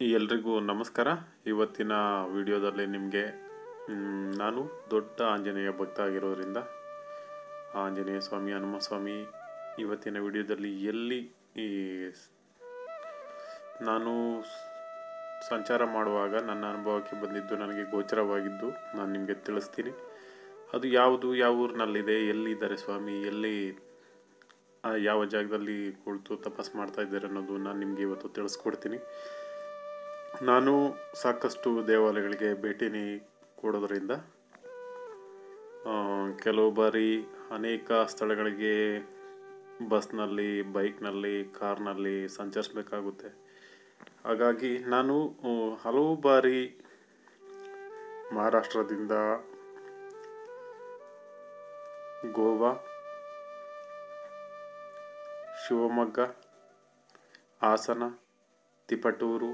ಎಲ್ರಿಗೂ ನಮಸ್ಕಾರ. ಇವತ್ತಿನ ವಿಡಿಯೋದಲ್ಲಿ ನಿಮಗೆ ನಾನು ದೊಡ್ಡ ಆಂಜನೇಯ ಭಕ್ತ ಆಗಿರೋದ್ರಿಂದ ಆಂಜನೇಯ ಸ್ವಾಮಿ, ಹನುಮ ಸ್ವಾಮಿ ಇವತ್ತಿನ ವಿಡಿಯೋದಲ್ಲಿ ಎಲ್ಲಿ ಈ ನಾನು ಸಂಚಾರ ಮಾಡುವಾಗ ನನ್ನ ಅನುಭವಕ್ಕೆ ಬಂದಿದ್ದು, ನನಗೆ ಗೋಚರವಾಗಿದ್ದು ನಾನು ನಿಮಗೆ ತಿಳಿಸ್ತೀನಿ. ಅದು ಯಾವುದು, ಯಾವ ಊರಿನಲ್ಲಿದೆ, ಎಲ್ಲಿದ್ದಾರೆ ಸ್ವಾಮಿ, ಎಲ್ಲಿ ಯಾವ ಜಾಗದಲ್ಲಿ ಕುಳಿತು ತಪಸ್ ಮಾಡ್ತಾ ಇದ್ದಾರೆ ಅನ್ನೋದು ನಾನು ನಿಮಗೆ ಇವತ್ತು ತಿಳಿಸ್ಕೊಡ್ತೀನಿ. ನಾನು ಸಾಕಷ್ಟು ದೇವಾಲಯಗಳಿಗೆ ಭೇಟಿ ಕೊಡೋದ್ರಿಂದ ಕೆಲವು ಬಾರಿ ಅನೇಕ ಸ್ಥಳಗಳಿಗೆ ಬಸ್ನಲ್ಲಿ, ಬೈಕ್ನಲ್ಲಿ, ಕಾರ್ನಲ್ಲಿ ಸಂಚರಿಸಬೇಕಾಗುತ್ತೆ. ಹಾಗಾಗಿ ನಾನು ಹಲವು ಬಾರಿ ಮಹಾರಾಷ್ಟ್ರದಿಂದ ಗೋವಾ, ಶಿವಮೊಗ್ಗ, ಹಾಸನ, ತಿಪಟೂರು,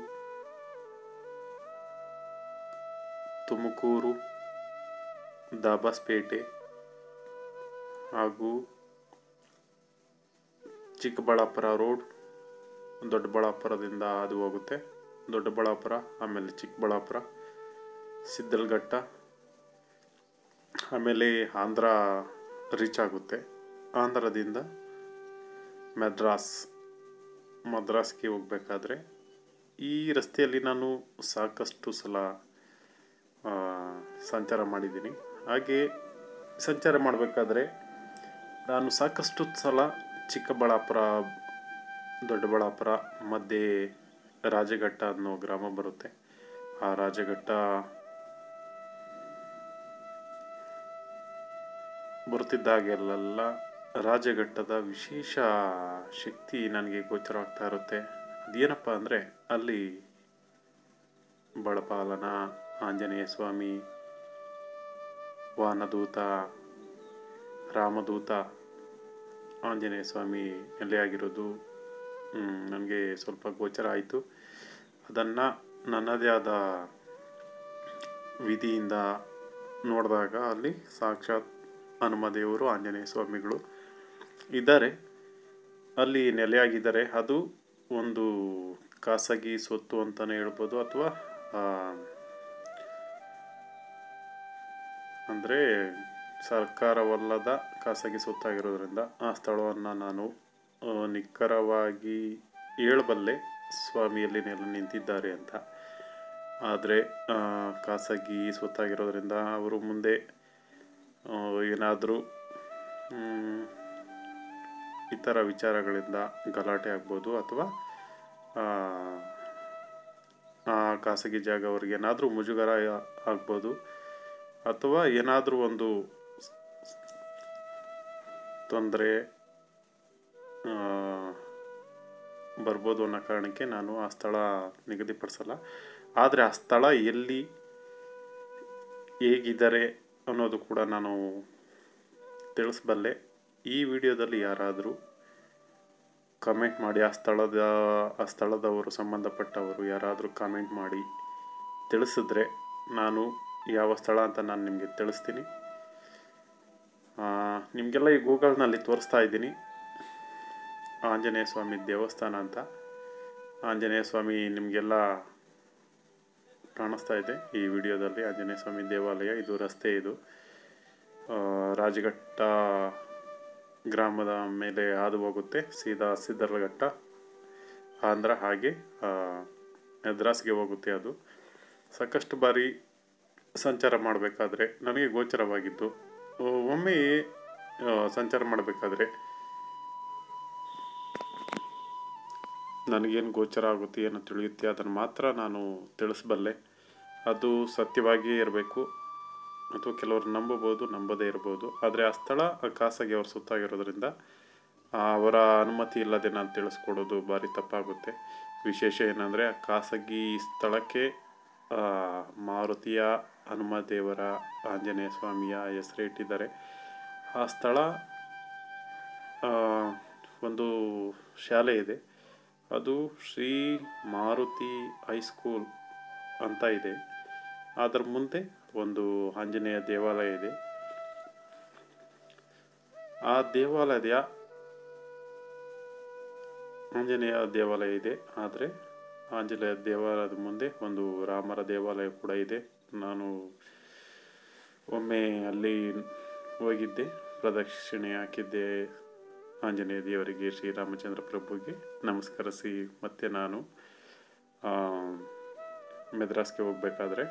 ತುಮಕೂರು, ದಾಬಾಸ್ಪೇಟೆ ಹಾಗೂ ಚಿಕ್ಕಬಳ್ಳಾಪುರ ರೋಡ್, ದೊಡ್ಡಬಳ್ಳಾಪುರದಿಂದ ಹಾದು ಹೋಗುತ್ತೆ. ದೊಡ್ಡಬಳ್ಳಾಪುರ, ಆಮೇಲೆ ಚಿಕ್ಕಬಳ್ಳಾಪುರ, ಸಿದ್ದಲಘಟ್ಟ, ಆಮೇಲೆ ಆಂಧ್ರ ರೀಚ್ ಆಗುತ್ತೆ. ಆಂಧ್ರದಿಂದ ಮದ್ರಾಸ್ಗೆ ಹೋಗಬೇಕಾದ್ರೆ ಈ ರಸ್ತೆಯಲ್ಲಿ ನಾನು ಸಾಕಷ್ಟು ಸಲ ಸಂಚಾರ ಮಾಡಿದ್ದೀನಿ. ಹಾಗೆ ಸಂಚಾರ ಮಾಡಬೇಕಾದ್ರೆ ನಾನು ಸಾಕಷ್ಟು ಸಲ ಚಿಕ್ಕಬಳ್ಳಾಪುರ, ದೊಡ್ಡಬಳ್ಳಾಪುರ ಮಧ್ಯೆ ರಾಜಘಟ್ಟ ಅನ್ನೋ ಗ್ರಾಮ ಬರುತ್ತೆ. ಆ ರಾಜಘಟ್ಟ ಬರುತ್ತಿದ್ದಾಗೆಲ್ಲ ರಾಜಘಟ್ಟದ ವಿಶೇಷ ಶಕ್ತಿ ನನಗೆ ಗೋಚರವಾಗ್ತಾ ಇರುತ್ತೆ. ಅದೇನಪ್ಪ ಅಂದರೆ, ಅಲ್ಲಿ ಬಳಪಾಲನ ಆಂಜನೇಯ ಸ್ವಾಮಿ, ವಾನದೂತ, ರಾಮದೂತ ಆಂಜನೇಯ ಸ್ವಾಮಿ ನೆಲೆಯಾಗಿರೋದು ನನಗೆ ಸ್ವಲ್ಪ ಗೋಚರ ಆಯಿತು. ಅದನ್ನು ನನ್ನದೇ ಆದ ವಿಧಿಯಿಂದ ನೋಡಿದಾಗ ಅಲ್ಲಿ ಸಾಕ್ಷಾತ್ ಹನುಮದೇವರು, ಆಂಜನೇಯ ಸ್ವಾಮಿಗಳು ಇದ್ದಾರೆ, ಅಲ್ಲಿ ನೆಲೆಯಾಗಿದ್ದಾರೆ. ಅದು ಒಂದು ಖಾಸಗಿ ಸ್ವತ್ತು ಅಂತಲೇ ಹೇಳ್ಬೋದು, ಅಥವಾ ಅಂದರೆ ಸರ್ಕಾರವಲ್ಲದ ಖಾಸಗಿ ಸ್ವತ್ತಾಗಿರೋದ್ರಿಂದ ಆ ಸ್ಥಳವನ್ನು ನಾನು ನಿಖರವಾಗಿ ಹೇಳಬಲ್ಲೆ ಸ್ವಾಮಿಯಲ್ಲಿ ನಿಂತಿದ್ದಾರೆ ಅಂತ. ಆದರೆ ಖಾಸಗಿ ಸ್ವತ್ತಾಗಿರೋದ್ರಿಂದ ಅವರು ಮುಂದೆ ಏನಾದರೂ ಇತರ ವಿಚಾರಗಳಿಂದ ಗಲಾಟೆ ಆಗ್ಬೋದು, ಅಥವಾ ಆ ಖಾಸಗಿ ಜಾಗ ಅವ್ರಿಗೆ ಏನಾದರೂ ಮುಜುಗರ ಆಗ್ಬೋದು, ಅಥವಾ ಏನಾದರೂ ಒಂದು ತೊಂದರೆ ಬರ್ಬೋದು ಅನ್ನೋ ಕಾರಣಕ್ಕೆ ನಾನು ಆ ಸ್ಥಳ ನಿಗದಿಪಡಿಸಲ್ಲ. ಆದರೆ ಆ ಸ್ಥಳ ಎಲ್ಲಿ, ಹೇಗಿದ್ದಾರೆ ಅನ್ನೋದು ಕೂಡ ನಾನು ತಿಳಿಸಬಲ್ಲೆ. ಈ ವಿಡಿಯೋದಲ್ಲಿ ಯಾರಾದರೂ ಕಮೆಂಟ್ ಮಾಡಿ, ಆ ಸ್ಥಳದವರು, ಸಂಬಂಧಪಟ್ಟವರು ಯಾರಾದರೂ ಕಾಮೆಂಟ್ ಮಾಡಿ ತಿಳಿಸಿದ್ರೆ ನಾನು ಯಾವ ಸ್ಥಳ ಅಂತ ನಾನು ನಿಮಗೆ ತಿಳಿಸ್ತೀನಿ. ನಿಮಗೆಲ್ಲ ಈ ಗೂಗಲ್ನಲ್ಲಿ ತೋರಿಸ್ತಾ ಇದ್ದೀನಿ ಆಂಜನೇಯ ಸ್ವಾಮಿ ದೇವಸ್ಥಾನ ಅಂತ. ಆಂಜನೇಯ ಸ್ವಾಮಿ ನಿಮಗೆಲ್ಲ ಕಾಣಿಸ್ತಾ ಇದೆ ಈ ವಿಡಿಯೋದಲ್ಲಿ. ಆಂಜನೇಯ ಸ್ವಾಮಿ ದೇವಾಲಯ, ಇದು ರಸ್ತೆ, ಇದು ರಾಜಘಟ್ಟ ಗ್ರಾಮದ ಮೇಲೆ ಹಾದು ಹೋಗುತ್ತೆ, ಸೀದಾ ಸಿದ್ದಲಘಟ್ಟ, ಆಂಧ್ರ, ಹಾಗೆ ಮದ್ರಾಸ್ಗೆ ಹೋಗುತ್ತೆ. ಅದು ಸಾಕಷ್ಟು ಬಾರಿ ಸಂಚಾರ ಮಾಡಬೇಕಾದ್ರೆ ನನಗೆ ಗೋಚರವಾಗಿತ್ತು. ಒಮ್ಮೆ ಸಂಚಾರ ಮಾಡಬೇಕಾದ್ರೆ ನನಗೇನು ಗೋಚರ ಆಗುತ್ತೆ, ಏನು ತಿಳಿಯುತ್ತೆ, ಅದನ್ನು ಮಾತ್ರ ನಾನು ತಿಳಿಸಬಲ್ಲೆ. ಅದು ಸತ್ಯವಾಗಿಯೇ ಇರಬೇಕು, ಅಥವಾ ಕೆಲವರು ನಂಬಬಹುದು, ನಂಬದೇ ಇರ್ಬೋದು. ಆದರೆ ಆ ಸ್ಥಳ ಖಾಸಗಿ ಅವ್ರ ಸುತ್ತಾಗಿರೋದ್ರಿಂದ ಅವರ ಅನುಮತಿ ಇಲ್ಲದೆ ನಾನು ತಿಳಿಸ್ಕೊಡೋದು ಭಾರಿ ತಪ್ಪಾಗುತ್ತೆ. ವಿಶೇಷ ಏನಂದರೆ, ಆ ಖಾಸಗಿ ಸ್ಥಳಕ್ಕೆ ಮಾರುತಿಯ, ಹನುಮದೇವರ, ಆಂಜನೇಯ ಸ್ವಾಮಿಯ ಹೆಸರು ಇಟ್ಟಿದ್ದಾರೆ. ಆ ಸ್ಥಳ ಒಂದು ಶಾಲೆ ಇದೆ, ಅದು ಶ್ರೀ ಮಾರುತಿ ಹೈಸ್ಕೂಲ್ ಅಂತ ಇದೆ. ಅದರ ಮುಂದೆ ಒಂದು ಆಂಜನೇಯ ದೇವಾಲಯ ಇದೆ. ಆ ಆಂಜನೇಯ ದೇವಾಲಯ ಇದೆ, ಆದರೆ ಆಂಜನೇಯ ದೇವಾಲಯದ ಮುಂದೆ ಒಂದು ರಾಮರ ದೇವಾಲಯ ಕೂಡ ಇದೆ. ನಾನು ಒಮ್ಮೆ ಅಲ್ಲಿ ಹೋಗಿದ್ದೆ, ಪ್ರದಕ್ಷಿಣೆ ಹಾಕಿದ್ದೆ ಆಂಜನೇಯ ದೇವರಿಗೆ, ಶ್ರೀರಾಮಚಂದ್ರ ಪ್ರಭುಗೆ ನಮಸ್ಕರಿಸಿ ಮತ್ತೆ ನಾನು ಮೆದ್ರಾಸ್ಗೆ ಹೋಗಬೇಕಾದ್ರೆ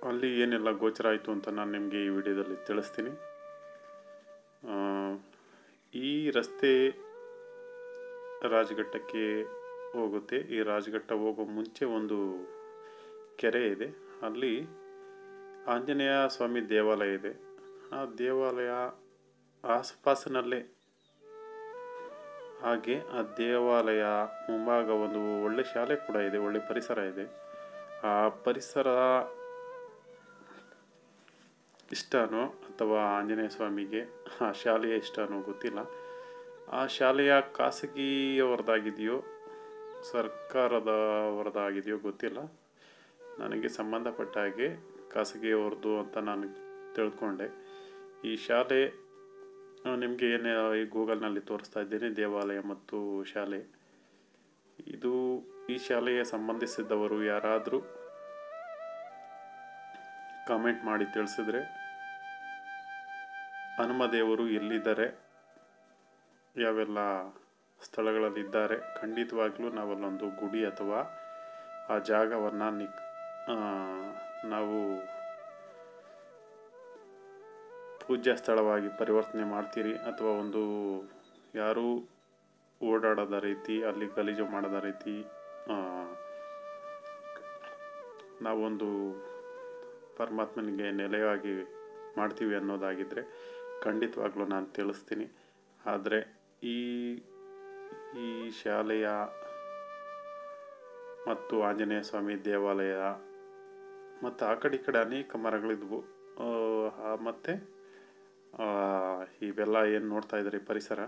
ಅಲ್ಲಿ ಏನೆಲ್ಲ ಗೋಚರ ಆಯಿತು ಅಂತ ನಾನು ನಿಮಗೆ ಈ ವಿಡಿಯೋದಲ್ಲಿ ತಿಳಿಸ್ತೀನಿ. ಈ ರಸ್ತೆ ರಾಜಘಟ್ಟಕ್ಕೆ ಹೋಗುತ್ತೆ. ಈ ರಾಜಘಟ್ಟ ಹೋಗೋ ಮುಂಚೆ ಒಂದು ಕೆರೆ ಇದೆ, ಅಲ್ಲಿ ಆಂಜನೇಯ ಸ್ವಾಮಿ ದೇವಾಲಯ ಇದೆ. ಆ ದೇವಾಲಯ ಆಸುಪಾಸಿನಲ್ಲೇ, ಹಾಗೆ ಆ ದೇವಾಲಯ ಮುಂಭಾಗ ಒಂದು ಒಳ್ಳೆ ಶಾಲೆ ಕೂಡ ಇದೆ, ಒಳ್ಳೆ ಪರಿಸರ ಇದೆ. ಆ ಪರಿಸರ ಇಷ್ಟನೋ ಅಥವಾ ಆಂಜನೇಯ ಸ್ವಾಮಿಗೆ ಆ ಶಾಲೆಯ ಇಷ್ಟನೋ ಗೊತ್ತಿಲ್ಲ. ಆ ಶಾಲೆಯ ಖಾಸಗಿಯವರದಾಗಿದೆಯೋ ಸರ್ಕಾರದವರದಾಗಿದೆಯೋ ಗೊತ್ತಿಲ್ಲ. ನನಗೆ ಸಂಬಂಧಪಟ್ಟ ಹಾಗೆ ಖಾಸಗಿಯವ್ರದ್ದು ಅಂತ ನಾನು ತಿಳ್ಕೊಂಡೆ. ಈ ಶಾಲೆ ನಿಮಗೆ ಏನೇ ಈ ಗೂಗಲ್ನಲ್ಲಿ ತೋರಿಸ್ತಾ ಇದ್ದೇನೆ, ದೇವಾಲಯ ಮತ್ತು ಶಾಲೆ. ಈ ಶಾಲೆಗೆ ಸಂಬಂಧಿಸಿದವರು ಯಾರಾದರೂ ಕಾಮೆಂಟ್ ಮಾಡಿ ತಿಳಿಸಿದ್ರೆ, ಹನುಮದೇವರು ಎಲ್ಲಿದ್ದಾರೆ, ಯಾವೆಲ್ಲ ಸ್ಥಳಗಳಲ್ಲಿದ್ದಾರೆ, ಖಂಡಿತವಾಗ್ಲೂ ನಾವಲ್ಲೊಂದು ಗುಡಿ ಅಥವಾ ಆ ಜಾಗವನ್ನು ನಾವು ಪೂಜ್ಯ ಸ್ಥಳವಾಗಿ ಪರಿವರ್ತನೆ ಮಾಡ್ತೀರಿ, ಅಥವಾ ಒಂದು ಯಾರೂ ಓಡಾಡದ ರೀತಿ, ಅಲ್ಲಿ ಗಲೀಜು ಮಾಡದ ರೀತಿ ನಾವೊಂದು ಪರಮಾತ್ಮನಿಗೆ ನೆಲೆಯಾಗಿ ಮಾಡ್ತೀವಿ ಅನ್ನೋದಾಗಿದ್ದರೆ ಖಂಡಿತವಾಗ್ಲೂ ನಾನು ತಿಳಿಸ್ತೀನಿ. ಆದರೆ ಈ ಶಾಲೆಯ ಮತ್ತು ಆಂಜನೇಯ ಸ್ವಾಮಿ ದೇವಾಲಯ ಮತ್ತು ಆ ಕಡೆ ಈ ಕಡೆ ಅನೇಕ ಮರಗಳಿದ್ವು. ಮತ್ತು ಇವೆಲ್ಲ ಏನು ನೋಡ್ತಾ ಇದ್ದಾರೆ ಪರಿಸರ,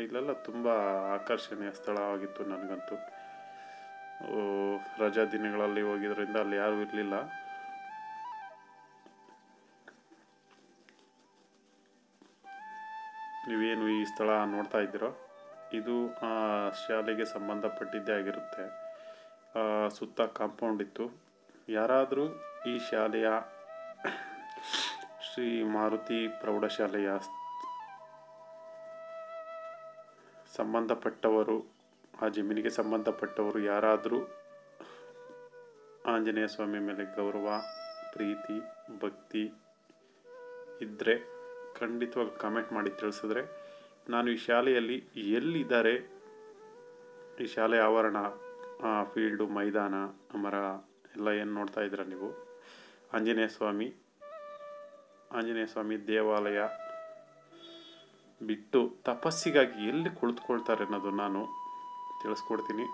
ಇಲ್ಲೆಲ್ಲ ತುಂಬ ಆಕರ್ಷಣೀಯ ಸ್ಥಳವಾಗಿತ್ತು ನನಗಂತೂ. ರಜಾ ದಿನಗಳಲ್ಲಿ ಹೋಗಿದ್ದರಿಂದ ಅಲ್ಲಿ ಯಾರೂ ಇರಲಿಲ್ಲ. ನೀವೇನು ಈ ಸ್ಥಳ ನೋಡ್ತಾ ಇದ್ದೀರೋ ಇದು ಆ ಶಾಲೆಗೆ ಸಂಬಂಧಪಟ್ಟಿದ್ದೇ ಆಗಿರುತ್ತೆ. ಸುತ್ತ ಕಾಂಪೌಂಡ್ ಇತ್ತು. ಯಾರಾದರೂ ಈ ಶಾಲೆಯ ಶ್ರೀ ಮಾರುತಿ ಪ್ರೌಢಶಾಲೆಯ ಸಂಬಂಧಪಟ್ಟವರು, ಆ ಜಮೀನಿಗೆ ಸಂಬಂಧಪಟ್ಟವರು ಯಾರಾದರೂ ಆಂಜನೇಯ ಸ್ವಾಮಿ ಮೇಲೆ ಗೌರವ, ಪ್ರೀತಿ, ಭಕ್ತಿ ಇದ್ದರೆ ಖಂಡಿತವಾಗಿ ಕಾಮೆಂಟ್ ಮಾಡಿ ತಿಳಿಸಿದ್ರೆ, ನಾನು ಈ ಶಾಲೆಯಲ್ಲಿ ಎಲ್ಲಿದ್ದಾರೆ, ಈ ಶಾಲೆಯ ಆವರಣ, ಫೀಲ್ಡು, ಮೈದಾನ, ಮರ ಎಲ್ಲ ಏನು ನೋಡ್ತಾ ಇದ್ದೀರ ನೀವು, ಆಂಜನೇಯ ಸ್ವಾಮಿ ದೇವಾಲಯ ಬಿಟ್ಟು ತಪಸ್ಸಿಗಾಗಿ ಎಲ್ಲಿ ಕುಳಿತುಕೊಳ್ತಾರೆ ಅನ್ನೋದು ನಾನು ತಿಳಿಸ್ಕೊಡ್ತೀನಿ.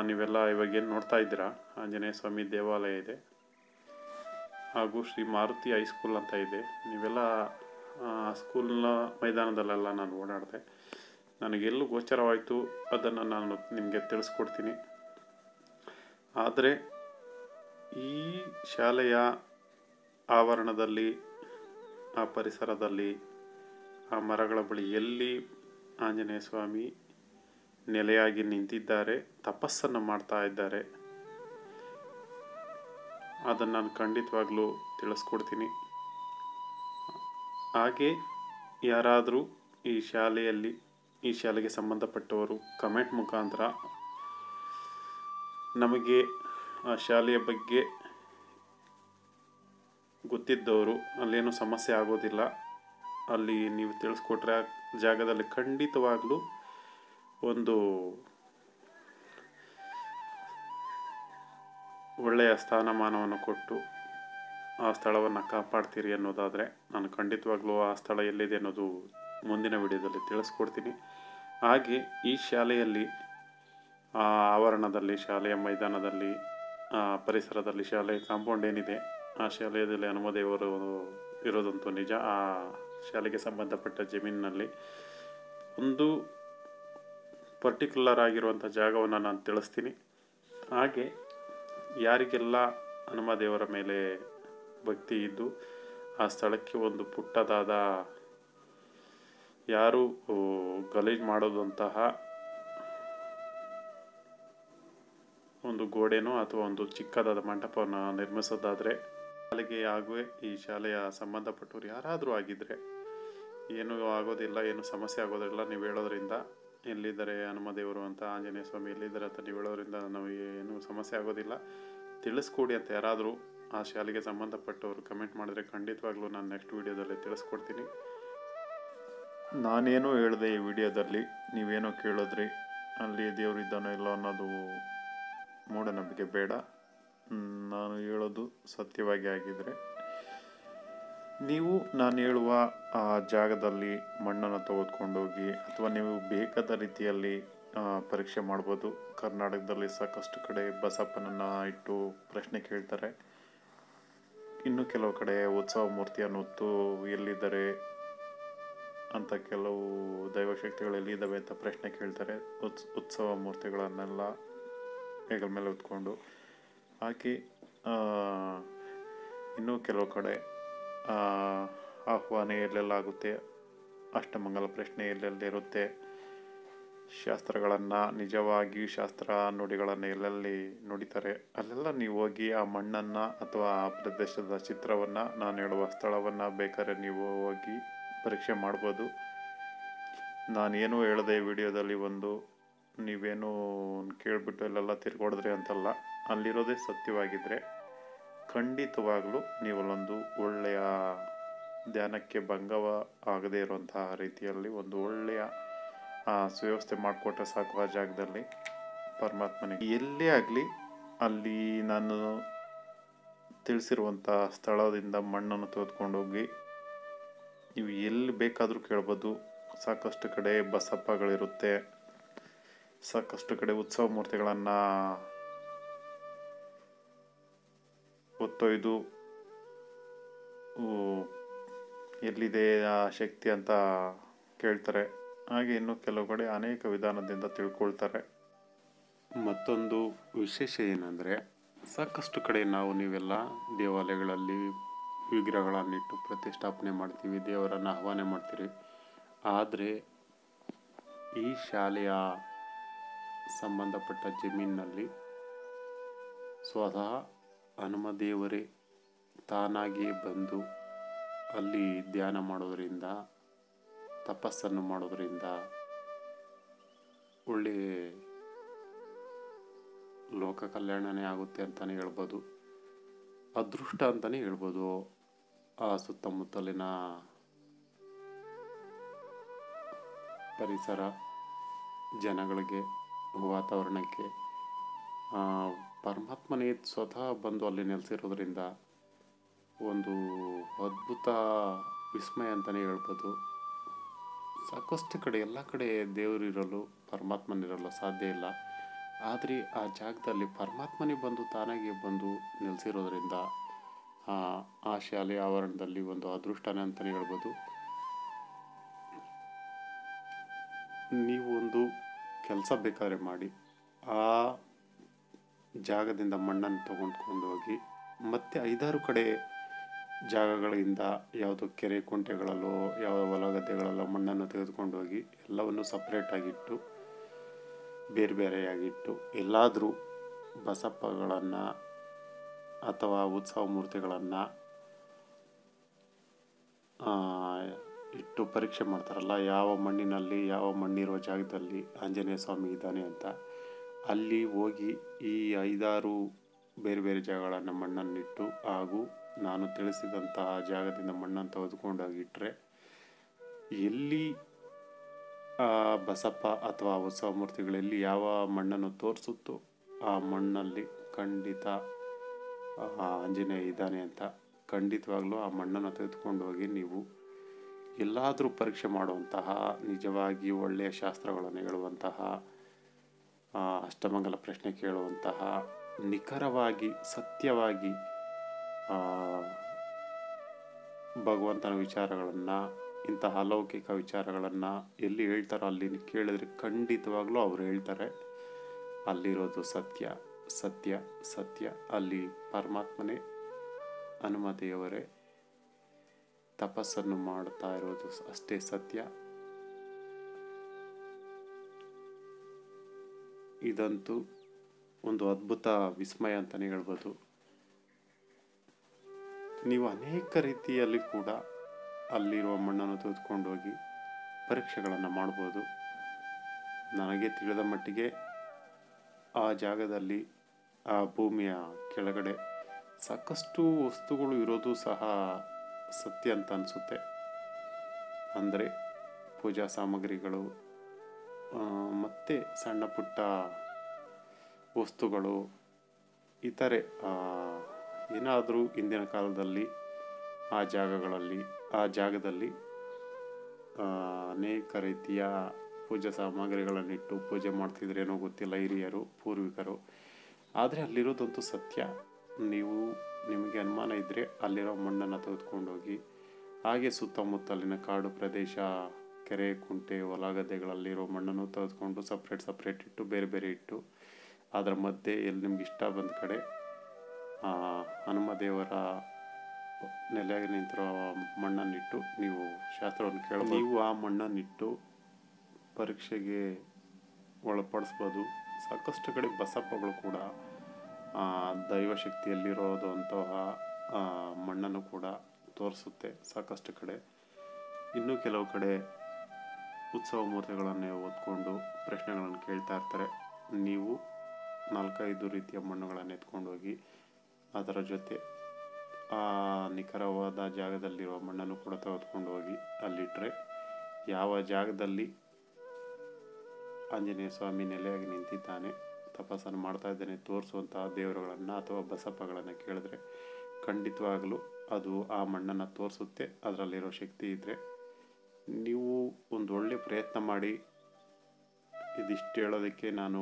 ನೀವೆಲ್ಲ ಇವಾಗ ಏನು ನೋಡ್ತಾ ಇದ್ದೀರಾ, ಆಂಜನೇಯ ಸ್ವಾಮಿ ದೇವಾಲಯ ಇದೆ, ಹಾಗೂ ಶ್ರೀ ಮಾರುತಿ ಹೈಸ್ಕೂಲ್ ಅಂತ ಇದೆ. ನೀವೆಲ್ಲ ಸ್ಕೂಲ್ನ ಮೈದಾನದಲ್ಲೆಲ್ಲ ನಾನು ಓಡಾಡಿದೆ. ನನಗೆಲ್ಲೂ ಗೋಚರವಾಯಿತು ಅದನ್ನು ನಾನು ನಿಮಗೆ ತಿಳಿಸ್ಕೊಡ್ತೀನಿ. ಆದರೆ ಈ ಶಾಲೆಯ ಆವರಣದಲ್ಲಿ, ಆ ಪರಿಸರದಲ್ಲಿ, ಆ ಮರಗಳ ಬಳಿ ಎಲ್ಲಿ ಆಂಜನೇಯ ಸ್ವಾಮಿ ನೆಲೆಯಾಗಿ ನಿಂತಿದ್ದಾರೆ, ತಪಸ್ಸನ್ನು ಮಾಡ್ತಾ ಇದ್ದಾರೆ, ಅದನ್ನು ನಾನು ಖಂಡಿತವಾಗ್ಲೂ ತಿಳಿಸ್ಕೊಡ್ತೀನಿ. ಹಾಗೆ ಯಾರಾದರೂ ಈ ಶಾಲೆಗೆ ಸಂಬಂಧಪಟ್ಟವರು ಕಮೆಂಟ್ ಮುಖಾಂತರ ನಮಗೆ ಆ ಶಾಲೆಯ ಬಗ್ಗೆ ಗೊತ್ತಿದ್ದವರು, ಅಲ್ಲೇನೂ ಸಮಸ್ಯೆ ಆಗೋದಿಲ್ಲ, ಅಲ್ಲಿ ನೀವು ತಿಳಿಸ್ಕೊಟ್ರೆ ಆ ಜಾಗದಲ್ಲಿ ಖಂಡಿತವಾಗ್ಲೂ ಒಂದು ಒಳ್ಳೆಯ ಸ್ಥಾನಮಾನವನ್ನು ಕೊಟ್ಟು ಆ ಸ್ಥಳವನ್ನು ಕಾಪಾಡ್ತೀರಿ ಅನ್ನೋದಾದರೆ ನಾನು ಖಂಡಿತವಾಗ್ಲೂ ಆ ಸ್ಥಳ ಎಲ್ಲಿದೆ ಅನ್ನೋದು ಮುಂದಿನ ವಿಡಿಯೋದಲ್ಲಿ ತಿಳಿಸ್ಕೊಡ್ತೀನಿ. ಹಾಗೆ ಈ ಶಾಲೆಯಲ್ಲಿ ಆವರಣದಲ್ಲಿ, ಶಾಲೆಯ ಮೈದಾನದಲ್ಲಿ, ಪರಿಸರದಲ್ಲಿ, ಶಾಲೆಯ ಕಾಂಪೌಂಡ್ ಏನಿದೆ, ಆ ಶಾಲೆಯಲ್ಲಿ ಹನುಮದೇವರು ಇರೋದಂತೂ ನಿಜ. ಆ ಶಾಲೆಗೆ ಸಂಬಂಧಪಟ್ಟ ಜಮೀನಿನಲ್ಲಿ ಒಂದು ಪರ್ಟಿಕ್ಯುಲರ್ ಆಗಿರುವಂಥ ಜಾಗವನ್ನು ನಾನು ತಿಳಿಸ್ತೀನಿ. ಹಾಗೆ ಯಾರಿಗೆಲ್ಲ ಹನುಮದೇವರ ಮೇಲೆ ಭಕ್ತಿ ಇದ್ದು ಆ ಸ್ಥಳಕ್ಕೆ ಒಂದು ಪುಟ್ಟದಾದ, ಯಾರು ಗಲೀಜು ಮಾಡೋದಂತಹ ಒಂದು ಗೋಡೆನೋ ಅಥವಾ ಒಂದು ಚಿಕ್ಕದಾದ ಮಂಟಪವನ್ನು ನಿರ್ಮಿಸೋದಾದರೆ ಶಾಲೆಗೆ ಆಗುವೆ ಈ ಶಾಲೆಯ ಸಂಬಂಧಪಟ್ಟವ್ರು ಯಾರಾದರೂ ಆಗಿದ್ದರೆ ಏನೂ ಆಗೋದಿಲ್ಲ, ಏನು ಸಮಸ್ಯೆ ಆಗೋದಿಲ್ಲ. ನೀವು ಹೇಳೋದ್ರಿಂದ ಎಲ್ಲಿದ್ದಾರೆ ಹನುಮದೇವರು ಅಂತ, ಆಂಜನೇಯ ಸ್ವಾಮಿ ಎಲ್ಲಿದ್ದಾರೆ ಅಂತ ನೀವು ಹೇಳೋದ್ರಿಂದ ನಮಗೆ ಏನೂ ಸಮಸ್ಯೆ ಆಗೋದಿಲ್ಲ, ತಿಳಿಸ್ಕೊಡಿ ಅಂತ ಯಾರಾದರೂ ಆ ಶಾಲೆಗೆ ಸಂಬಂಧಪಟ್ಟವರು ಕಮೆಂಟ್ ಮಾಡಿದ್ರೆ ಖಂಡಿತವಾಗ್ಲೂ ನಾನು ನೆಕ್ಸ್ಟ್ ವೀಡಿಯೋದಲ್ಲಿ ತಿಳಿಸ್ಕೊಡ್ತೀನಿ. ನಾನೇನೋ ಹೇಳಿದೆ ಈ ವಿಡಿಯೋದಲ್ಲಿ, ನೀವೇನೋ ಕೇಳಿದ್ರಿ, ಅಲ್ಲಿ ದೇವರು ಇದ್ದಾನೋ ಇಲ್ಲೋ ಅನ್ನೋದು ಮೂಢನಂಬಿಕೆ ಬೇಡ. ನಾನು ಹೇಳೋದು ಸತ್ಯವಾಗಿ ಆಗಿದ್ದರೆ ನೀವು ನಾನು ಹೇಳುವ ಆ ಜಾಗದಲ್ಲಿ ಮಣ್ಣನ್ನು ತೆಗೆದುಕೊಂಡೋಗಿ ಅಥವಾ ನೀವು ಬೇಕಾದ ರೀತಿಯಲ್ಲಿ ಪರೀಕ್ಷೆ ಮಾಡ್ಬೋದು. ಕರ್ನಾಟಕದಲ್ಲಿ ಸಾಕಷ್ಟು ಕಡೆ ಬಸಪ್ಪನನ್ನು ಇಟ್ಟು ಪ್ರಶ್ನೆ ಕೇಳ್ತಾರೆ. ಇನ್ನು ಕೆಲವು ಕಡೆ ಉತ್ಸವ ಮೂರ್ತಿಯನ್ನು ಹೊತ್ತು ಎಲ್ಲಿದ್ದಾರೆ ಅಂತ, ಕೆಲವು ದೈವಶಕ್ತಿಗಳು ಎಲ್ಲಿದ್ದಾವೆ ಅಂತ ಪ್ರಶ್ನೆ ಕೇಳ್ತಾರೆ. ಉತ್ಸವ ಮೂರ್ತಿಗಳನ್ನೆಲ್ಲ ಹೆಗಲ ಮೇಲೆ ಹೊತ್ಕೊಂಡು ಹಾಕಿ, ಇನ್ನೂ ಕೆಲವು ಕಡೆ ಆಹ್ವಾನ ಎಲ್ಲೆಲ್ಲಾಗುತ್ತೆ, ಅಷ್ಟಮಂಗಲ ಪ್ರಶ್ನೆ ಎಲ್ಲೆಲ್ಲಿರುತ್ತೆ, ಶಾಸ್ತ್ರಗಳನ್ನು ನಿಜವಾಗಿ ಶಾಸ್ತ್ರ ನುಡಿಗಳನ್ನು ಎಲ್ಲೆಲ್ಲಿ ನುಡಿತಾರೆ ಅಲ್ಲೆಲ್ಲ ನೀವು ಹೋಗಿ ಆ ಮಣ್ಣನ್ನು ಅಥವಾ ಆ ಪ್ರದೇಶದ ಚಿತ್ರವನ್ನು, ನಾನು ಹೇಳುವ ಸ್ಥಳವನ್ನು ಬೇಕಾದ್ರೆ ನೀವು ಹೋಗಿ ಪರೀಕ್ಷೆ ಮಾಡ್ಬೋದು. ನಾನೇನು ಹೇಳಿದೆ ವಿಡಿಯೋದಲ್ಲಿ, ಒಂದು ನೀವೇನು ಕೇಳಿಬಿಟ್ಟು ಅಲ್ಲೆಲ್ಲ ತಿರ್ಗೊಡಿದ್ರಿ ಅಂತಲ್ಲ, ಅಲ್ಲಿರೋದೇ ಸತ್ಯವಾಗಿದ್ದರೆ ಖಂಡಿತವಾಗಲೂ ನೀವಲ್ಲೊಂದು ಒಳ್ಳೆಯ ಧ್ಯಾನಕ್ಕೆ ಭಂಗವ ಆಗದೇ ಇರುವಂತಹ ರೀತಿಯಲ್ಲಿ ಒಂದು ಒಳ್ಳೆಯ ಸುವ್ಯವಸ್ಥೆ ಮಾಡಿಕೊಟ್ರೆ ಸಾಕು. ಆ ಜಾಗದಲ್ಲಿ ಪರಮಾತ್ಮನಿಗೆ ಎಲ್ಲೇ ಆಗಲಿ ಅಲ್ಲಿ ನಾನು ತಿಳಿಸಿರುವಂಥ ಸ್ಥಳದಿಂದ ಮಣ್ಣನ್ನು ತೆಗೆದುಕೊಂಡೋಗಿ ನೀವು ಎಲ್ಲಿ ಬೇಕಾದರೂ ಕೇಳ್ಬೋದು. ಸಾಕಷ್ಟು ಕಡೆ ಬಸಪ್ಪಗಳಿರುತ್ತೆ, ಸಾಕಷ್ಟು ಕಡೆ ಉತ್ಸವ ಮೂರ್ತಿಗಳನ್ನು ಹೊತ್ತೊಯ್ದು ಎಲ್ಲಿದೆ ಆ ಶಕ್ತಿ ಅಂತ ಕೇಳ್ತಾರೆ. ಹಾಗೆ ಇನ್ನು ಕೆಲವು ಕಡೆ ಅನೇಕ ವಿಧಾನದಿಂದ ತಿಳ್ಕೊಳ್ತಾರೆ. ಮತ್ತೊಂದು ವಿಶೇಷ ಏನಂದರೆ, ಸಾಕಷ್ಟು ಕಡೆ ನೀವೆಲ್ಲ ದೇವಾಲಯಗಳಲ್ಲಿ ವಿಗ್ರಹಗಳನ್ನಿಟ್ಟು ಪ್ರತಿಷ್ಠಾಪನೆ ಮಾಡ್ತೀವಿ, ದೇವರನ್ನು ಆಹ್ವಾನ ಮಾಡ್ತೀರಿ. ಆದರೆ ಈ ಶಾಲೆಯ ಸಂಬಂಧಪಟ್ಟ ಜಮೀನಿನಲ್ಲಿ ಸ್ವತಃ ಹನುಮದೇವರೇ ತಾನಾಗಿಯೇ ಬಂದು ಅಲ್ಲಿ ಧ್ಯಾನ ಮಾಡೋದರಿಂದ, ತಪಸ್ಸನ್ನು ಮಾಡೋದರಿಂದ ಒಳ್ಳೆ ಲೋಕ ಕಲ್ಯಾಣನೇ ಆಗುತ್ತೆ ಅಂತಲೇ ಹೇಳ್ಬೋದು, ಅದೃಷ್ಟ ಅಂತಲೇ ಹೇಳ್ಬೋದು. ಆ ಸುತ್ತಮುತ್ತಲಿನ ಪರಿಸರ, ಜನಗಳಿಗೆ, ವಾತಾವರಣಕ್ಕೆ ಪರಮಾತ್ಮನೇ ಸ್ವತಃ ಬಂದು ಅಲ್ಲಿ ನೆಲೆಸಿರೋದ್ರಿಂದ ಒಂದು ಅದ್ಭುತ ವಿಸ್ಮಯ ಅಂತಲೇ ಹೇಳ್ಬೋದು. ಸಾಕಷ್ಟು ಕಡೆ ಎಲ್ಲ ಕಡೆ ದೇವರಿರಲು ಪರಮಾತ್ಮನಿರಲು ಸಾಧ್ಯ ಇಲ್ಲ. ಆದರೆ ಆ ಜಾಗದಲ್ಲಿ ಪರಮಾತ್ಮನೇ ಬಂದು ತಾನಾಗಿ ಬಂದು ನೆಲೆಸಿರೋದ್ರಿಂದ ಆ ಶಾಲೆಯ ಆವರಣದಲ್ಲಿ ಒಂದು ಅದೃಷ್ಟನೇ ಅಂತಲೇ ಹೇಳ್ಬೋದು. ನೀವು ಒಂದು ಕೆಲಸ ಬೇಕಾದ್ರೆ ಮಾಡಿ, ಆ ಜಾಗದಿಂದ ಮಣ್ಣನ್ನು ತಗೊಂಡ್ಕೊಂಡು ಹೋಗಿ ಮತ್ತೆ 5-6 ಕಡೆ ಜಾಗಗಳಿಂದ ಯಾವುದೋ ಕೆರೆ ಕುಂಟೆಗಳಲ್ಲೋ ಯಾವ ಹೊಲ ಗದ್ದೆಗಳಲ್ಲೋ ಮಣ್ಣನ್ನು ತೆಗೆದುಕೊಂಡು ಹೋಗಿ ಎಲ್ಲವನ್ನು ಸಪ್ರೇಟಾಗಿಟ್ಟು ಬೇರೆ ಬೇರೆಯಾಗಿಟ್ಟು ಎಲ್ಲಾದರೂ ಬಸಪ್ಪಗಳನ್ನು ಅಥವಾ ಉತ್ಸವ ಮೂರ್ತಿಗಳನ್ನು ಇಟ್ಟು ಪರೀಕ್ಷೆ ಮಾಡ್ತಾರಲ್ಲ, ಯಾವ ಮಣ್ಣಿನಲ್ಲಿ ಯಾವ ಮಣ್ಣಿರೋ ಜಾಗದಲ್ಲಿ ಆಂಜನೇಯ ಸ್ವಾಮಿ ಇದ್ದಾನೆ ಅಂತ, ಅಲ್ಲಿ ಹೋಗಿ ಈ 5-6 ಬೇರೆ ಬೇರೆ ಜಾಗಗಳನ್ನು ಮಣ್ಣನ್ನಿಟ್ಟು ಹಾಗೂ ನಾನು ತಿಳಿಸಿದಂತಹ ಜಾಗದಿಂದ ಮಣ್ಣನ್ನು ತೆಗೆದುಕೊಂಡೋಗಿಟ್ಟರೆ ಎಲ್ಲಿ ಬಸಪ್ಪ ಅಥವಾ ಉತ್ಸವ ಮೂರ್ತಿಗಳಲ್ಲಿ ಯಾವ ಮಣ್ಣನ್ನು ತೋರಿಸುತ್ತೋ ಆ ಮಣ್ಣಲ್ಲಿ ಖಂಡಿತ ಆಂಜನೇಯ ಇದ್ದಾನೆ ಅಂತ ಖಂಡಿತವಾಗ್ಲೂ ಆ ಮಣ್ಣನ್ನು ತೆಗೆದುಕೊಂಡು ಹೋಗಿ ನೀವು ಎಲ್ಲಾದರೂ ಪರೀಕ್ಷೆ ಮಾಡುವಂತಹ, ನಿಜವಾಗಿ ಒಳ್ಳೆಯ ಶಾಸ್ತ್ರಗಳನ್ನು ಹೇಳುವಂತಹ, ಅಷ್ಟಮಂಗಲ ಪ್ರಶ್ನೆ ಕೇಳುವಂತಹ, ನಿಖರವಾಗಿ ಸತ್ಯವಾಗಿ ಭಗವಂತನ ವಿಚಾರಗಳನ್ನು, ಇಂತಹ ಅಲೌಕಿಕ ವಿಚಾರಗಳನ್ನು ಎಲ್ಲಿ ಹೇಳ್ತಾರೋ ಅಲ್ಲಿ ಕೇಳಿದ್ರೆ ಖಂಡಿತವಾಗ್ಲೂ ಅವರು ಹೇಳ್ತಾರೆ ಅಲ್ಲಿರೋದು ಸತ್ಯ ಸತ್ಯ ಸತ್ಯ. ಅಲ್ಲಿ ಪರಮಾತ್ಮನೇ ಹನುಮದೇವರೇ ತಪಸ್ಸನ್ನು ಮಾಡ್ತಾ ಇರೋದು ಅಷ್ಟೇ ಸತ್ಯ. ಇದಂತೂ ಒಂದು ಅದ್ಭುತ ವಿಸ್ಮಯ ಅಂತಲೇ ಹೇಳ್ಬೋದು. ನೀವು ಅನೇಕ ರೀತಿಯಲ್ಲಿ ಕೂಡ ಅಲ್ಲಿರುವ ಮಣ್ಣನ್ನು ತೆಗೆದುಕೊಂಡೋಗಿ ಪರೀಕ್ಷೆಗಳನ್ನು ಮಾಡ್ಬೋದು. ನನಗೆ ತಿಳಿದ ಮಟ್ಟಿಗೆ ಆ ಜಾಗದಲ್ಲಿ, ಆ ಭೂಮಿಯ ಕೆಳಗಡೆ ಸಾಕಷ್ಟು ವಸ್ತುಗಳು ಇರೋದು ಸಹ ಸತ್ಯ ಅಂತ ಅನಿಸುತ್ತೆ. ಅಂದರೆ ಪೂಜಾ ಸಾಮಗ್ರಿಗಳು, ಮತ್ತು ಸಣ್ಣ ಪುಟ್ಟ ವಸ್ತುಗಳು, ಇತರೆ ಏನಾದರೂ ಹಿಂದಿನ ಕಾಲದಲ್ಲಿ ಆ ಜಾಗದಲ್ಲಿ ಅನೇಕ ರೀತಿಯ ಪೂಜಾ ಸಾಮಗ್ರಿಗಳನ್ನಿಟ್ಟು ಪೂಜೆ ಮಾಡ್ತಿದ್ರೇನೋ ಗೊತ್ತಿಲ್ಲ, ಹಿರಿಯರು ಪೂರ್ವಿಕರು. ಆದರೆ ಅಲ್ಲಿರೋದಂತೂ ಸತ್ಯ. ನಿಮಗೆ ಅನುಮಾನ ಇದ್ದರೆ ಅಲ್ಲಿರೋ ಮಣ್ಣನ್ನು ತೆಗೆದುಕೊಂಡೋಗಿ, ಹಾಗೆ ಸುತ್ತಮುತ್ತಲಿನ ಕಾಡು ಪ್ರದೇಶ, ಕೆರೆ ಕುಂಟೆ ಹೊಲ ಗದ್ದೆಗಳಲ್ಲಿರೋ ಮಣ್ಣನ್ನು ತೆಗೆದುಕೊಂಡು ಸಪ್ರೇಟ್ ಇಟ್ಟು, ಬೇರೆ ಇಟ್ಟು, ಅದರ ಮಧ್ಯೆ ಎಲ್ಲಿ ನಿಮ್ಗೆ ಇಷ್ಟ ಬಂದ ಕಡೆ ಹನುಮದೇವರ ನೆಲೆಯಾಗಿ ನಿಂತಿರೋ ಮಣ್ಣನ್ನಿಟ್ಟು ನೀವು ಶಾಸ್ತ್ರವನ್ನು ಕೇಳಬಹುದು. ನೀವು ಆ ಮಣ್ಣನ್ನಿಟ್ಟು ಪರೀಕ್ಷೆಗೆ ಒಳಪಡಿಸ್ಬೋದು. ಸಾಕಷ್ಟು ಕಡೆ ಬಸಪ್ಪಗಳು ಕೂಡ ದೈವಶಕ್ತಿಯಲ್ಲಿರೋದು ಅಂತಹ ಮಣ್ಣನ್ನು ಕೂಡ ತೋರಿಸುತ್ತೆ ಸಾಕಷ್ಟು ಕಡೆ. ಇನ್ನೂ ಕೆಲವು ಕಡೆ ಉತ್ಸವ ಮೂರ್ತಿಗಳನ್ನೇ ಓದ್ಕೊಂಡು ಪ್ರಶ್ನೆಗಳನ್ನು ಕೇಳ್ತಾ ಇರ್ತಾರೆ. ನೀವು 4-5 ರೀತಿಯ ಮಣ್ಣುಗಳನ್ನು ಎತ್ಕೊಂಡೋಗಿ ಅದರ ಜೊತೆ ಆ ನಿಖರವಾದ ಜಾಗದಲ್ಲಿರುವ ಮಣ್ಣನ್ನು ಕೂಡ ತೆಗೆದುಕೊಂಡು ಹೋಗಿ ಅಲ್ಲಿಟ್ಟರೆ, ಯಾವ ಜಾಗದಲ್ಲಿ ಆಂಜನೇಯ ಸ್ವಾಮಿ ನೆಲೆಯಾಗಿ ನಿಂತಿದ್ದಾನೆ, ತಪಸ್ಸನ್ನು ಮಾಡ್ತಾ ಇದ್ದಾನೆ ತೋರಿಸುವಂತಹ ದೇವರುಗಳನ್ನು ಅಥವಾ ಬಸಪ್ಪಗಳನ್ನು ಕೇಳಿದ್ರೆ ಖಂಡಿತವಾಗಲೂ ಅದು ಆ ಮಣ್ಣನ್ನು ತೋರಿಸುತ್ತೆ. ಅದರಲ್ಲಿರೋ ಶಕ್ತಿ ಇದ್ದರೆ ನೀವು ಒಂದು ಒಳ್ಳೆ ಪ್ರಯತ್ನ ಮಾಡಿ. ಇದಿಷ್ಟು ಹೇಳೋದಕ್ಕೆ ನಾನು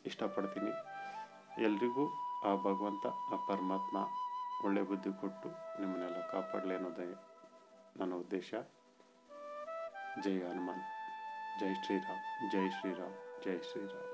ಇಷ್ಟಪಡ್ತೀನಿ. ಎಲ್ರಿಗೂ ಆ ಭಗವಂತ, ಆ ಪರಮಾತ್ಮ ಒಳ್ಳೆ ಬುದ್ಧಿ ಕೊಟ್ಟು ನಿಮ್ಮನ್ನೆಲ್ಲ ಕಾಪಾಡಲಿ ಅನ್ನೋದೇ ನನ್ನ ಉದ್ದೇಶ. ಜೈ ಹನುಮಾನ್, ಜೈ ಶ್ರೀರಾಮ್, ಜೈ ಶ್ರೀರಾಮ್, ಜೈ ಶ್ರೀರಾಮ್.